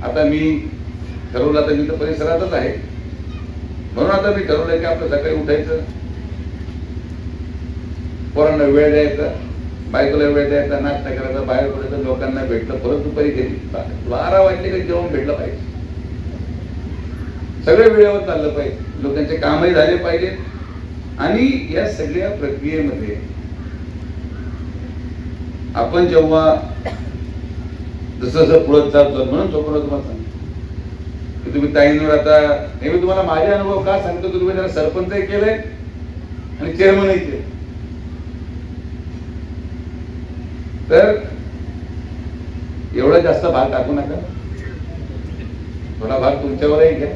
आता मी ठरवलं, आता मी तर परिसरातच आहे, म्हणून आता मी ठरवलंय की आपलं सकाळी उठायचं, पोरांना वेळ द्यायचा, बायकोला वेळ द्यायचा, नाश्ता करायचा, बाहेर पडायचं, लोकांना भेटलं, परत दुपारी घरी 12 वाजले की जेवण भेटलं पाहिजे, सगळं वेळेवर चाललं पाहिजे, लोकांचे कामही झाले पाहिजे. आणि या सगळ्या प्रक्रियेमध्ये आपण जेव्हा जसं जसं पुढे जातो, म्हणून तुम्हाला सांगतो की तुम्ही ताईंवर आता नेहमी तुम्हाला माझे अनुभव का सांगतो की तुम्ही त्याला सरपंचही केलंय आणि चेअरमनही केलं, तर एवढा जास्त भार टाकू नका, थोडा भार तुमच्यावरही घ्या.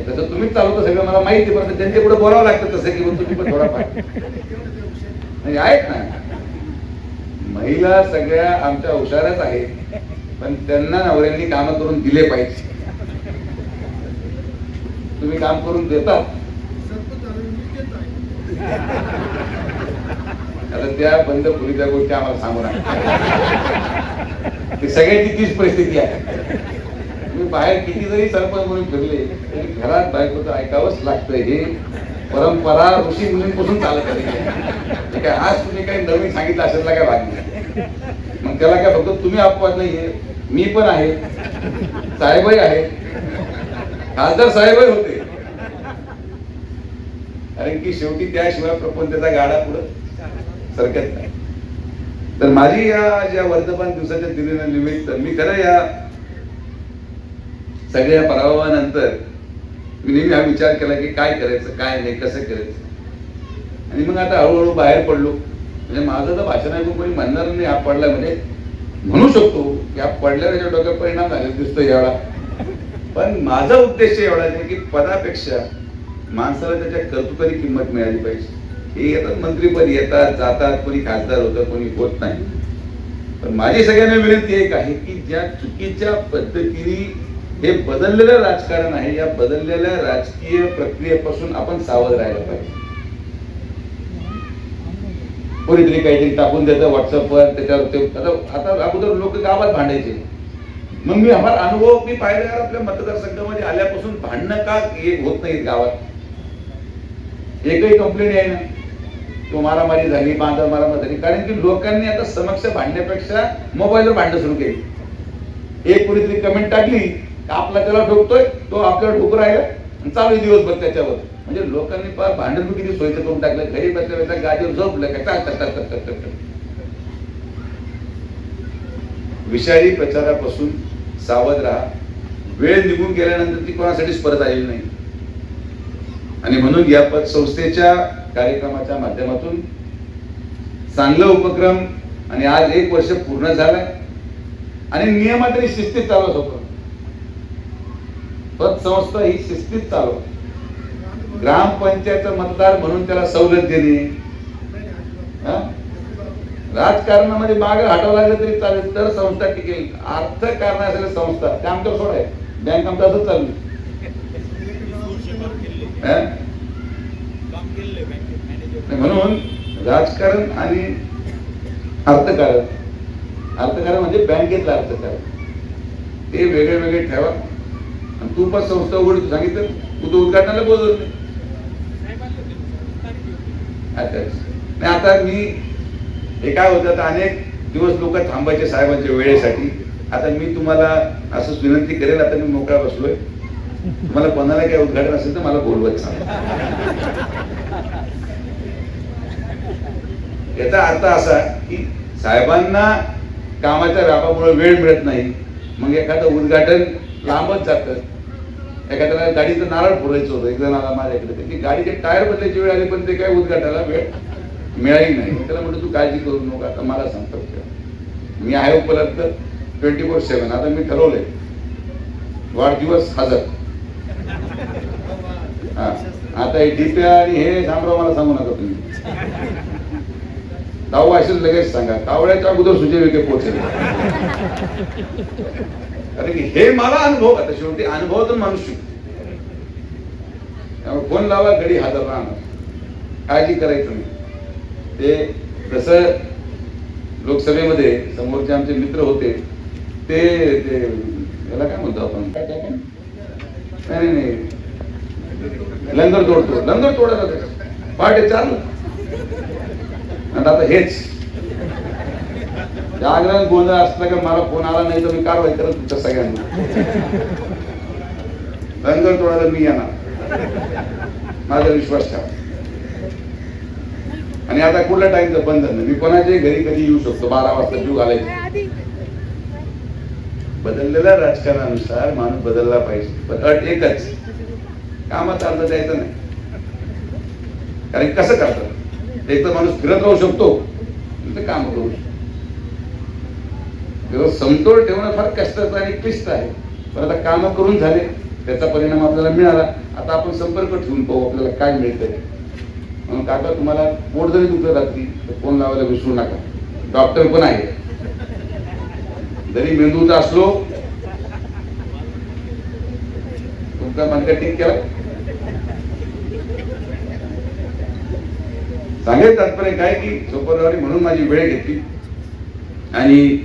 तसं तुम्हीच चालवता सगळं मला माहिती, पण त्यांच्या पुढे बोलावं लागतं तसं की तुम्ही पण थोडाफार म्हणजे आहेत ना. महिला सगळ्या आमच्या हुशारच आहेत, पण त्यांना नवऱ्यांनी काम करून दिले पाहिजे. तुम्ही काम करून देतात, आता त्या बंद खोलीच्या गोष्टी आम्हाला सांगू नका, सगळ्यांची तीच परिस्थिती आहे. तुम्ही बाहेर किती जरी सरपंच म्हणून फिरले तरी घरात बायकोचं ऐकावंच लागतं. हे परंपरा ऋषी मुलींपासून चालत आली काय. आज तुम्ही काही नवीन सांगितलं असेल काय भाग नाही, मग त्याला काय फक्त तुम्ही अपवाद नाहीये, मी पण आहे, साहेबही आहे, खासदार साहेबही होते, कारण की शेवटी त्याशिवाय प्रपंचाचा गाडा पुढे सरकत नाही. तर माझी या ज्या वर्धमान दिवसाच्या दिनानिमित्त मी खरं या सगळ्या पराभवानंतर मी नेहमी हा विचार केला की काय करायचं, काय नाही, कसं करायचं. आणि मग आता हळूहळू बाहेर पडलो. म्हणजे माझं तर भाषण ऐकून कोणी म्हणणार नाही हा पडला, म्हणजे म्हणू शकतो की हा पडल्यावर त्याच्या डोक्यात परिणाम झाले दिसतो एवढा. पण माझा उद्देश एवढा आहे की पदापेक्षा माणसाला त्याच्या कर्तृत्वाची किंमत मिळाली पाहिजे. हे येतात मंत्रीपद येतात जातात, कोणी खासदार होतं कोणी होत नाही. पण माझी सगळ्यांना विनंती एक आहे की ज्या चुकीच्या पद्धतीने हे बदललेलं राजकारण आहे, या बदललेल्या राजकीय प्रक्रियेपासून आपण सावध राहायला पाहिजे. कोणीतरी काहीतरी टाकून देतं व्हॉट्सअपवर, त्याच्यावर आता अगोदर लोक गावात भांडायचे. मग मी आम्हाला अनुभव मी पाहिला आपल्या मतदारसंघामध्ये आल्यापासून भांडणं का होत नाहीत गावात. एकही कंप्लेंट आहे ना, तो मारामारी झाली, बांधा मारामारी झाली, कारण की लोकांनी आता समक्ष भांडण्यापेक्षा मोबाईलवर भांडणं सुरू केली. एक कोणीतरी कमेंट टाकली, आपला त्याला ठोकतोय, तो आपल्याला ठोकू राहिला आणि चालू दिवसभर त्याच्यावर. म्हणजे लोकांनी भांडण किती सोयीचं करून टाकलं. घरी बसल्या बसल्या गाडीवर झोपलं का विषारी प्रचारापासून सावध राहा. वेळ निघून गेल्यानंतर ती कोणासाठीच परत आलेली नाही. आणि म्हणून या पतसंस्थेच्या कार्यक्रमाच्या माध्यमातून चांगला उपक्रम, आणि आज 1 वर्ष पूर्ण झालंय आणि नियमात आणि शिस्तीत चालवत होतो. पतसंस्था ही शिस्तीत चालव. ग्रामपंचायत मतदार म्हणून त्याला सवलत देणे, राजकारणामध्ये मागे हटावं लागलं तरी चालेल, तर संस्था टिकेल. अर्थकारण असेल संस्था ते आमच्यावर सोडाय, बँक आमचं असंच चालू. म्हणून राजकारण आणि अर्थकारण, अर्थकारण म्हणजे बँकेतलं अर्थकारण, ते वेगळे वेगळे ठेवा. आणि तू पण संस्था उघड सांगितलं, तू तो उद्घाटनाला बोलवलं नाही. आता मी हे काय होतं, आता अनेक दिवस लोक थांबायचे साहेबांच्या वेळेसाठी. आता मी तुम्हाला असंच विनंती करेल, आता मी मोकळा बसलोय, तुम्हाला कोणाला काही उद्घाटन असेल तर मला बोलवत सांगा. याचा अर्थ असा की साहेबांना कामाच्या व्यापामुळे वेळ मिळत नाही, मग एखादं उद्घाटन लांबच जातं. एखाद्याला गाडीचं नारळ फोडायचं होतं, एक जणाला माझ्याकडे की गाडीचे टायर बदलायची वेळ आली, पण ते काय उद्घाटनाला वेळ मिळाली नाही. त्याला म्हटलं तू काळजी करू नको, आता मला संपर्क कर, मी आहे उपलब्ध 24/7. आता मी ठरवलंय वाढदिवस हजर. हा, आता हे डीपी आणि हे शामराव मला सांगू नका तुम्ही. दाऊ असेल लगेच सांगा, कावळ्याच्या अगोदर सुजय विखे पोहोचेल. कारण की हे मला अनुभव, आता शेवटी अनुभवातून माणूस शिकतो. त्यामुळे फोन लावा, घडी हजर राहणार, काळजी करायचं नाही. ते जसं लोकसभेमध्ये समोरचे आमचे मित्र होते, ते याला काय म्हणतो आपण? नाही नाही, लंगर तोडतो, लंगर तोडायला पहाटे चालू. आता हेच जागरण गोंधळ असला का मला फोन आला नाही तर मी कारवाई करत तुमच्या सगळ्यांना. लंगर तोडायला मी येणार, माझा विश्वास ठेवा. आणि आता कुठल्या टाइमचं बंधन नाही, मी कोणाच्याही घरी कधी येऊ शकतो. 12 वाजता जीव घालायचे. बदललेल्या राजकारणानुसार माणूस बदलला पाहिजे, पण अट एकच, कामात अर्थ द्यायचं नाही. कारण कसं करतात, एक तर माणूस फिरत राहू शकतो, काम करू शकतो. तेव्हा समतोल ठेवणं फार कष्टाचं आणि क्लिष्ट आहे. पण आता काम करून झाले, त्याचा परिणाम आपल्याला मिळाला. आता आपण संपर्क ठेवून पाहू आपल्याला काय मिळतंय. म्हणून काका, तुम्हाला पोट जरी दुखलं रात्री तर फोन लावायला विसरू नका. डॉक्टर पण आहे, जरी मेंदूचा असलो तुमचा मनका ठीक केला. सांगायचं तात्पर्य काय की सोपरवारी म्हणून माझी वेळ घेतली आणि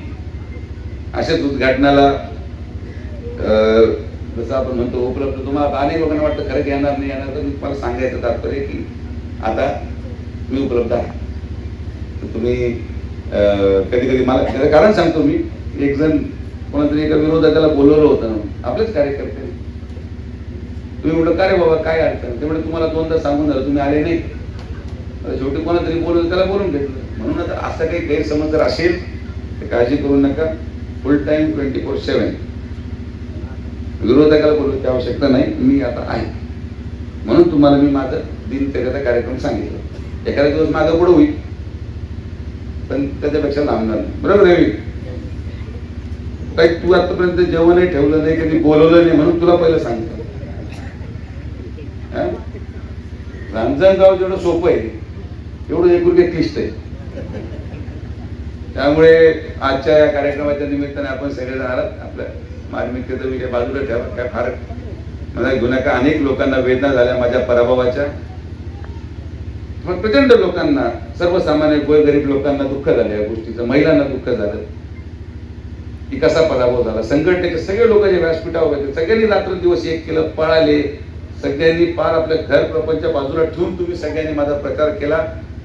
अशाच उद्घाटनाला जसं आपण म्हणतो उपलब्ध. तुम्हाला अनेक लोकांना वाटतं खरं येणार नाही येणार, तर मी तुम्हाला सांगायचं तात्पर्य की आता मी उपलब्ध आहे. तर तुम्ही कधी कधी मला कारण सांगतो, मी एक जण कोणातरी एका विरोधकाला बोलवलं होतं, आपलेच कार्यकर्ते. तुम्ही म्हटलं का रे बाबा काय अडचण? ते म्हणजे तुम्हाला 2दा सांगून झालं, तुम्ही आले नाही. शेवटी कोणातरी बोलवलं, त्याला बोलून घेतलं. म्हणून आता असं काही गैरसमज जर असेल तर काळजी करू नका. फुल टाइम 24/7 विरोधकाला बोलवण्याची आवश्यकता नाही. मी आता आहे म्हणून तुम्हाला मी माझं दिनचर्याचा कार्यक्रम सांगितलं. एखादा दिवस माझं पुढं होईल, पण त्याच्यापेक्षा लांबणार नाही. बरोबर आहे? काही तू आतापर्यंत जेवणही ठेवलं नाही, कधी बोलवलं नाही, म्हणून तुला पहिलं सांगितलं. रांजणगाव जेवढं सोपं आहे एवढं एकुलके क्लिष्ट आहे. त्यामुळे आजच्या या कार्यक्रमाच्या निमित्ताने आपण सगळेजण आलात. आपल्या मार्मिकतेचा विषय बाजूला ठेवा, काय फार मला घेऊ नका. अनेक लोकांना वेदना झाल्या माझ्या पराभवाच्या, पण प्रचंड लोकांना, सर्वसामान्य गोरगरीब लोकांना दुःख झालं या गोष्टीचं. महिलांना दुःख झालं की कसा पराभव झाला. संघटनेचे सगळे लोक जे व्यासपीठावर होते, सगळ्यांनी रात्रंदिवस एक केलं, पळाले. सगळ्यांनी पार आपल्या घर प्रपंच बाजूला ठेवून तुम्ही सगळ्यांनी माझा प्रचार केला.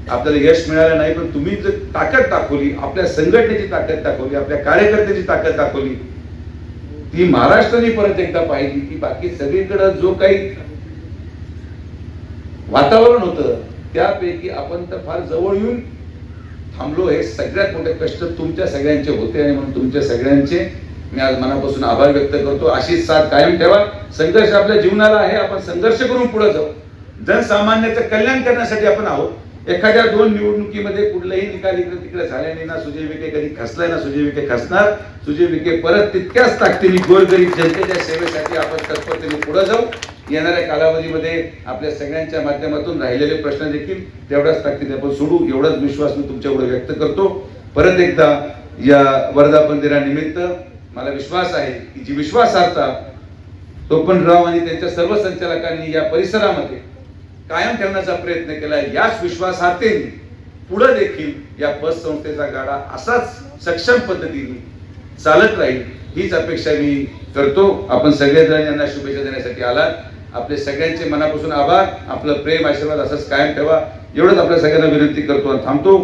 आपल्याला यश मिळालं नाही, पण तुम्ही जर ताकद दाखवली, आपल्या संघटनेची ताकद दाखवली, आपल्या कार्यकर्त्याची ताकद दाखवली, ती महाराष्ट्राने परत एकदा पाहिली की बाकी सगळीकडे जो काही वातावरण होतं त्यापैकी आपण तर फार जवळ येऊन थांबलो. हे सगळ्यात मोठे कष्ट तुमच्या सगळ्यांचे होते आणि म्हणून तुमच्या सगळ्यांचे मी आज मनापासून आभार व्यक्त करतो. अशीच साथ कायम ठेवा. संघर्ष आपल्या जीवनाला आहे, आपण संघर्ष करून पुढे जाऊ. जनसामान्याचं कल्याण करण्यासाठी आपण आहोत. एखाद्या 2 निवडणुकीमध्ये कुठलाही निकाल इकडे तिकडे झाले नाही ना. सुजय विखे कधी खसलाय ना सुजय विखे खसणार. सुजय विखे परत तितक्याच ताकदीने गोरगरीब जनतेच्या सेवेसाठी आपण तत्परतेने पुढे जाऊ. येणाऱ्या कालावधीमध्ये आपल्या सगळ्यांच्या माध्यमातून राहिलेले प्रश्न देखील तेवढ्याच ताकदीने आपण सोडू, एवढाच विश्वास मी तुमच्याकडे व्यक्त करतो. परत एकदा या वर्धापन दिनानिमित्त मला विश्वास आहे की जी विश्वासार्हता टोपणराव आणि त्यांच्या सर्व संचालकांनी या परिसरामध्ये कायम ठेवण्याचा प्रयत्न केला, याच विश्वासार्थेने पुढे देखील या बस संस्थेचा गाडा असाच सक्षम पद्धतीने चालत राहील हीच अपेक्षा मी करतो. आपण सगळेजण यांना शुभेच्छा देण्यासाठी आलात. आपले सगळ्यांचे मनापासून आभार. आपलं प्रेम आशीर्वाद असंच कायम ठेवा, एवढंच आपल्या सगळ्यांना विनंती करतो आणि थांबतो.